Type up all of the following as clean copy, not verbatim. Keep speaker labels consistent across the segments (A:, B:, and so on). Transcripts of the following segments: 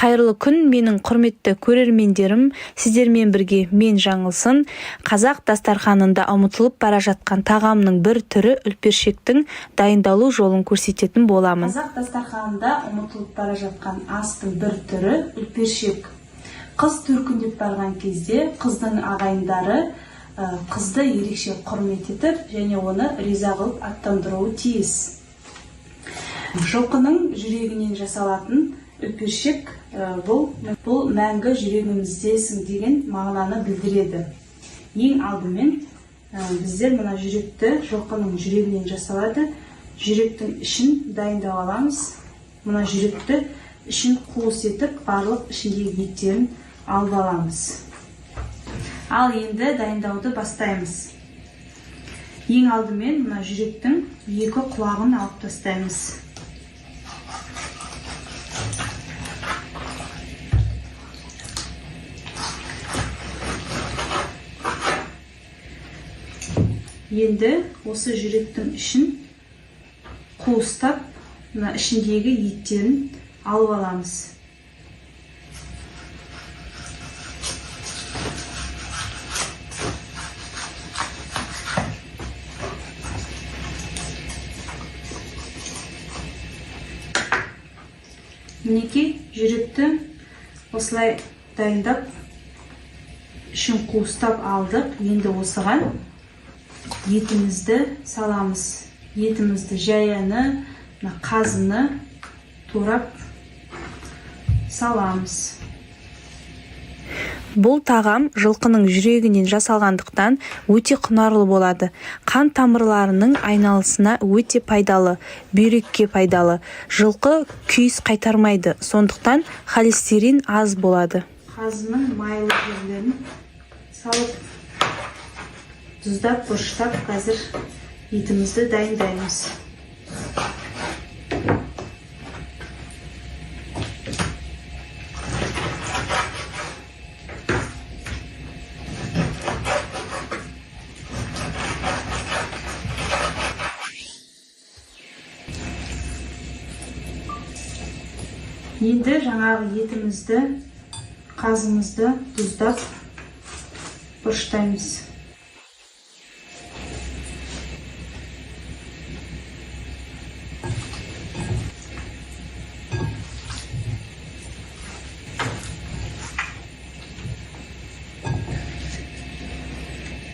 A: Қайырлы күн, менің құрметті көрермендерім, сіздермен бірге мен Жаңылсын. Қазақ дастарханында ұмытылып бара жатқан тағамның бір түрі үлпершектің дайындалу жолын көрсететін боламын.
B: Қазақ дастарханында ұмытылып бара жатқан астың бір түрі үлпершек. Қыз төркіндеп барған кезде қыздың ағайындары қызды ерекше құрмет етіп, және оны риза қылып аттандыруы тиіс. Жылқының жүрегінен жасалатын үлпершек бұл мәңгі жүрегіміздесің деген мағынаны білдіреді. Ең алдымен біздер мына жүректі жылқының жүрегінен жасалады. Жүректің ішін дайындап аламыз. Мына жүректі ішін қуыс етіп, барлық ішіндегі еттерін алып аламыз. Ал енді дайындауды бастаймыз. Ең алдымен мына жүректің екі құлағын алып тастаймыз. Енді осы жүректің ішін қуыстап, мына ішіндегі еттерін алып аламыз. Мінекей жүректі осылай дайындап, ішін қуыстап алдық. Енді осыған етімізді саламыз. Етімізді жаяны, қазыны турап саламыз.
A: Бұл тағам жылқының жүрегінен жасалғандықтан өте құнарлы болады. Қан тамырларының айналысына өте пайдалы, бүйрекке пайдалы. Жылқы күйіс қайтармайды, сондықтан холестерин аз болады.
B: Қазының майлы жерлерін салып, тұздап, бұрыштап, қазір етімізді дайындаймыз. Енді жаңағы етімізді, қазымызды тұздап, бұрыштаймыз.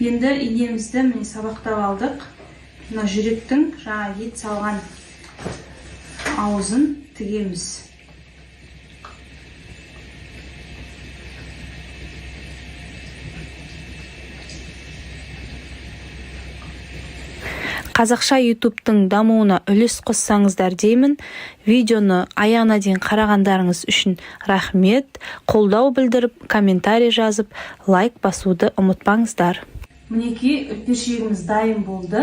B: Енді инемізді сабақтап алдық. Мына жүректің жаңа ет салған аузын тігеміз.
A: Қазақша YouTube'тың дамуына үлес қоссаңыздар деймін. Видеоны аяғына дейін қарағандарыңыз үшін рахмет. Қолдау білдіріп, комментарий жазып, лайк басуды ұмытпаңыздар.
B: Мінекей үлпершегіміз дайын болды.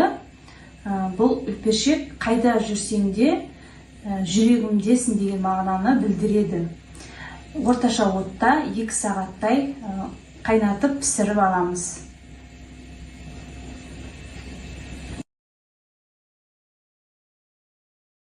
B: Бұл үлпершек қайда жүрсең де жүрегімдесің деген мағынаны білдіреді. Орташа отта 2 сағаттай қайнатып пісіріп аламыз.